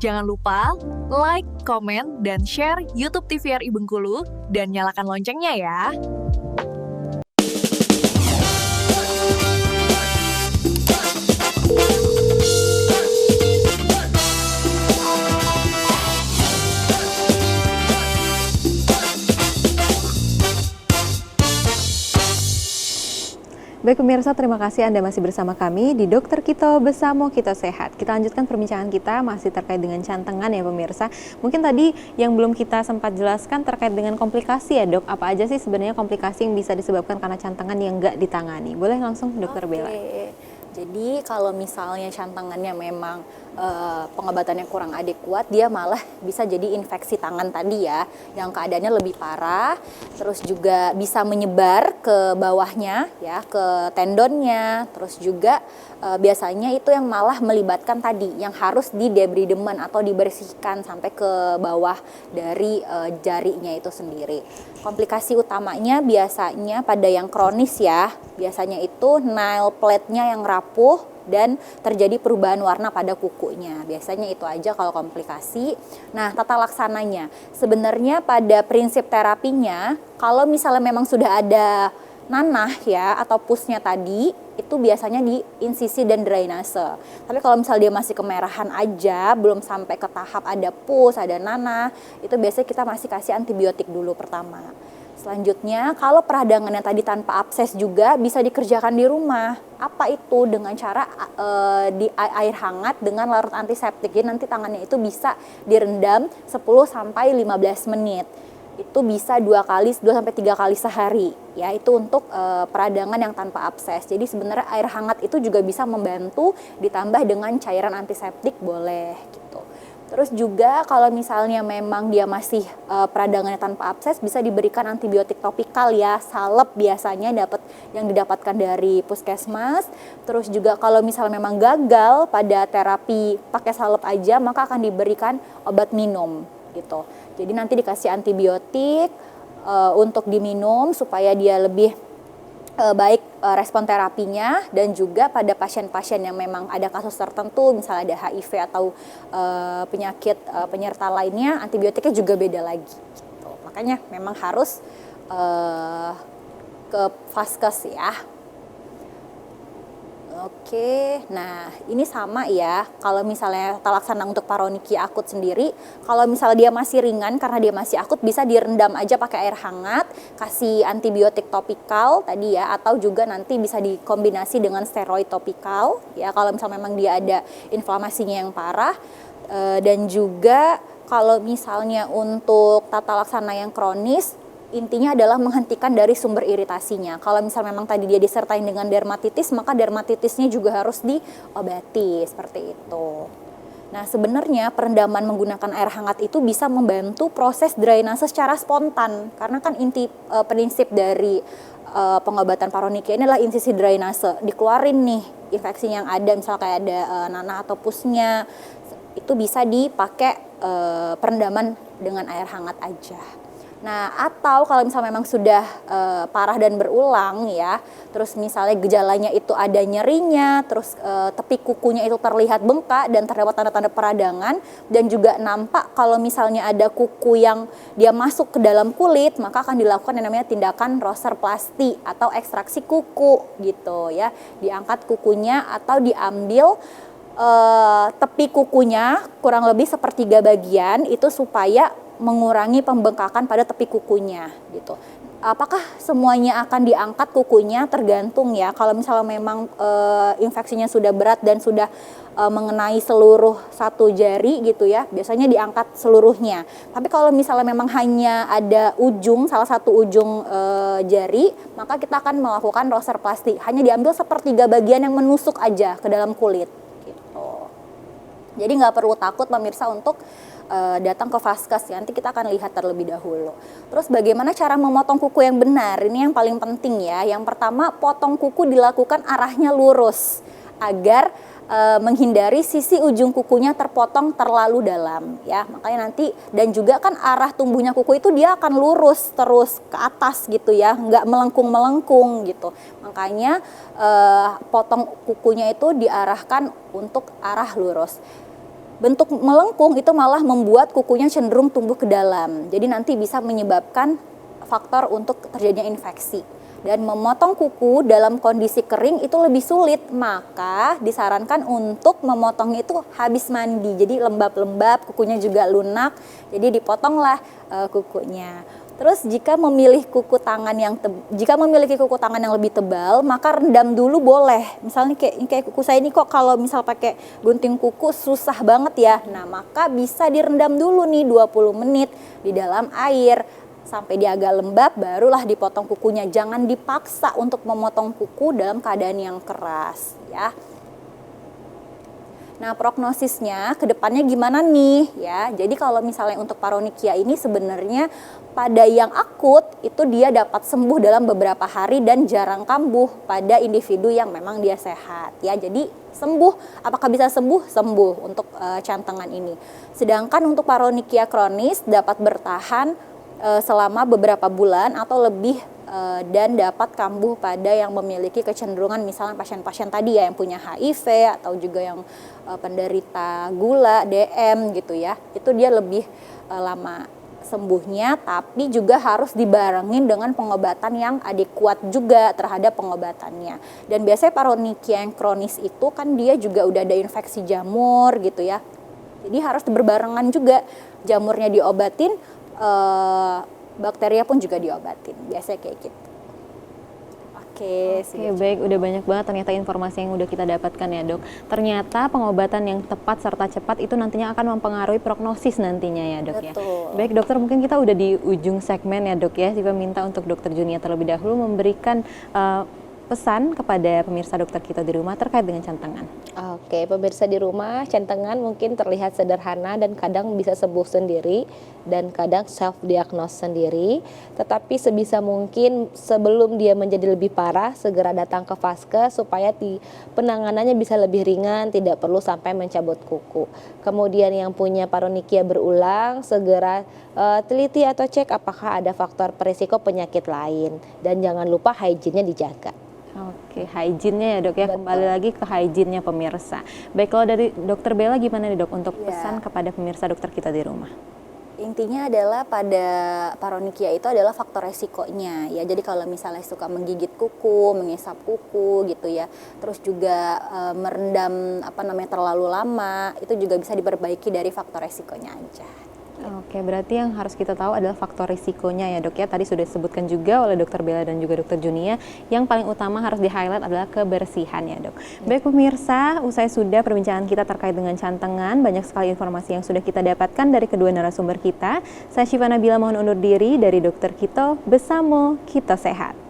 Jangan lupa like, komen, dan share YouTube TVRI Bengkulu dan nyalakan loncengnya ya. Baik pemirsa, terima kasih Anda masih bersama kami di Dokter Kito Besamo Kito Sehat. Kita lanjutkan perbincangan kita masih terkait dengan cantengan ya pemirsa. Mungkin tadi yang belum kita sempat jelaskan terkait dengan komplikasi ya dok. Apa aja sih sebenarnya komplikasi yang bisa disebabkan karena cantengan yang nggak ditangani? Boleh langsung dokter Bella. Jadi kalau misalnya cantengannya memang pengobatannya kurang adekuat, dia malah bisa jadi infeksi tangan tadi ya, yang keadaannya lebih parah, terus juga bisa menyebar ke bawahnya ya, ke tendonnya, terus juga biasanya itu yang malah melibatkan tadi, yang harus didebridement atau dibersihkan sampai ke bawah dari jarinya itu sendiri. Komplikasi utamanya biasanya pada yang kronis ya, biasanya itu nail plate-nya yang rapuh dan terjadi perubahan warna pada kukunya. Biasanya itu aja kalau komplikasi. Nah, tata laksananya sebenarnya pada prinsip terapinya, kalau misalnya memang sudah ada nanah ya atau pusnya tadi, itu biasanya di insisi dan drainase. Tapi kalau misalnya dia masih kemerahan aja, belum sampai ke tahap ada pus, ada nanah, itu biasanya kita masih kasih antibiotik dulu pertama. Selanjutnya, kalau peradangannya tadi tanpa abses juga bisa dikerjakan di rumah. Apa itu? Dengan cara di air hangat dengan larut antiseptik. Jadi nanti tangannya itu bisa direndam 10-15 menit. Itu bisa 2 sampai 3 kali sehari. Ya, itu untuk peradangan yang tanpa abses. Jadi sebenarnya air hangat itu juga bisa membantu, ditambah dengan cairan antiseptik boleh gitu. Terus juga kalau misalnya memang dia masih peradangannya tanpa abses, bisa diberikan antibiotik topikal ya, salep biasanya yang didapatkan dari puskesmas. Terus juga kalau misalnya memang gagal pada terapi pakai salep aja, maka akan diberikan obat minum gitu. Jadi nanti dikasih antibiotik untuk diminum supaya dia lebih baik respon terapinya, dan juga pada pasien-pasien yang memang ada kasus tertentu, misalnya ada HIV atau penyakit penyerta lainnya, antibiotiknya juga beda lagi gitu. Makanya memang harus ke vaskes ya. Oke, nah ini sama ya, kalau misalnya tata laksana untuk paronikia akut sendiri, kalau misalnya dia masih ringan karena dia masih akut, bisa direndam aja pakai air hangat, kasih antibiotik topikal tadi ya, atau juga nanti bisa dikombinasi dengan steroid topikal ya, kalau misalnya memang dia ada inflamasinya yang parah. Dan juga kalau misalnya untuk tata laksana yang kronis, intinya adalah menghentikan dari sumber iritasinya. Kalau misalnya memang tadi dia disertai dengan dermatitis, maka dermatitisnya juga harus diobati seperti itu. Nah, sebenarnya perendaman menggunakan air hangat itu bisa membantu proses drainase secara spontan, karena kan prinsip dari pengobatan paronikia ini adalah insisi drainase. Dikeluarin nih infeksi yang ada, misalnya kayak ada nanah atau pusnya, itu bisa dipakai perendaman dengan air hangat aja. Nah, atau kalau misalnya memang sudah parah dan berulang ya, terus misalnya gejalanya itu ada nyerinya, terus tepi kukunya itu terlihat bengkak dan terdapat tanda-tanda peradangan, dan juga nampak kalau misalnya ada kuku yang dia masuk ke dalam kulit, maka akan dilakukan yang namanya tindakan roserplasti atau ekstraksi kuku gitu ya. Diangkat kukunya atau diambil tepi kukunya kurang lebih sepertiga bagian itu supaya mengurangi pembengkakan pada tepi kukunya gitu. Apakah semuanya akan diangkat kukunya? Tergantung ya. Kalau misalnya memang infeksinya sudah berat dan sudah mengenai seluruh satu jari gitu ya, biasanya diangkat seluruhnya. Tapi kalau misalnya memang hanya ada salah satu ujung jari, maka kita akan melakukan roserplasti. Hanya diambil sepertiga bagian yang menusuk aja ke dalam kulit gitu. Jadi nggak perlu takut pemirsa untuk datang ke vaskes ya. Nanti kita akan lihat terlebih dahulu. Terus bagaimana cara memotong kuku yang benar? Ini yang paling penting ya. Yang pertama, potong kuku dilakukan arahnya lurus agar menghindari sisi ujung kukunya terpotong terlalu dalam ya. Makanya nanti, dan juga kan arah tumbuhnya kuku itu dia akan lurus terus ke atas gitu ya, nggak melengkung-melengkung gitu. Makanya potong kukunya itu diarahkan untuk arah lurus. bentuk melengkung itu malah membuat kukunya cenderung tumbuh ke dalam. Jadi nanti bisa menyebabkan faktor untuk terjadinya infeksi. Dan memotong kuku dalam kondisi kering itu lebih sulit, maka disarankan untuk memotongnya itu habis mandi. Jadi lembab-lembab, kukunya juga lunak, jadi dipotonglah kukunya. Terus jika memiliki kuku tangan yang lebih tebal, maka rendam dulu boleh. Misalnya kayak kuku saya ini kok kalau misal pakai gunting kuku susah banget ya. Nah, maka bisa direndam dulu nih 20 menit di dalam air sampai dia agak lembab, barulah dipotong kukunya. Jangan dipaksa untuk memotong kuku dalam keadaan yang keras ya. Nah, prognosisnya ke depannya gimana nih ya. Jadi kalau misalnya untuk paronychia ini sebenarnya pada yang akut itu dia dapat sembuh dalam beberapa hari dan jarang kambuh pada individu yang memang dia sehat ya. Jadi sembuh, apakah bisa sembuh? Sembuh untuk cantengan ini. Sedangkan untuk paronychia kronis dapat bertahan selama beberapa bulan atau lebih dan dapat kambuh pada yang memiliki kecenderungan misalnya pasien-pasien tadi ya yang punya HIV atau juga yang penderita gula, DM gitu ya. Itu dia lebih lama sembuhnya, tapi juga harus dibarengin dengan pengobatan yang adekuat juga terhadap pengobatannya. Dan biasanya paronychia yang kronis itu kan dia juga udah ada infeksi jamur gitu ya. Jadi harus berbarengan juga, jamurnya diobatin, bakteria pun juga diobatin, biasanya kayak gitu. Oke, baik, udah banyak banget ternyata informasi yang udah kita dapatkan ya dok. Ternyata pengobatan yang tepat serta cepat itu nantinya akan mempengaruhi prognosis nantinya ya dok. Betul. Ya. Baik dokter, mungkin kita udah di ujung segmen ya dok ya. Juga minta untuk dokter Junia terlebih dahulu memberikan pesan kepada pemirsa dokter kita di rumah terkait dengan cantengan. Oke, pemirsa di rumah, cantengan mungkin terlihat sederhana dan kadang bisa sembuh sendiri dan kadang self-diagnose sendiri. Tetapi sebisa mungkin sebelum dia menjadi lebih parah, segera datang ke vaskes supaya penanganannya bisa lebih ringan, tidak perlu sampai mencabut kuku. Kemudian yang punya paronychia berulang, segera teliti atau cek apakah ada faktor berisiko penyakit lain. Dan jangan lupa hygiene-nya dijaga. Oke, hygiene-nya ya dok ya. Betul. Kembali lagi ke hygiene-nya pemirsa. Baik, kalau dari dokter Bella gimana nih dok untuk pesan kepada pemirsa dokter kita di rumah? Intinya adalah pada paronychia itu adalah faktor resikonya ya. Jadi kalau misalnya suka menggigit kuku, mengisap kuku gitu ya. Terus juga merendam terlalu lama, itu juga bisa diperbaiki dari faktor resikonya aja. Oke, berarti yang harus kita tahu adalah faktor risikonya ya dok ya. Tadi sudah disebutkan juga oleh dokter Bella dan juga dokter Junia. Yang paling utama harus di-highlight adalah kebersihan ya dok. Baik pemirsa, usai sudah perbincangan kita terkait dengan cantengan. Banyak sekali informasi yang sudah kita dapatkan dari kedua narasumber kita. Saya Syifa Nabila mohon undur diri dari Dokter Kito Besamo Kito Sehat.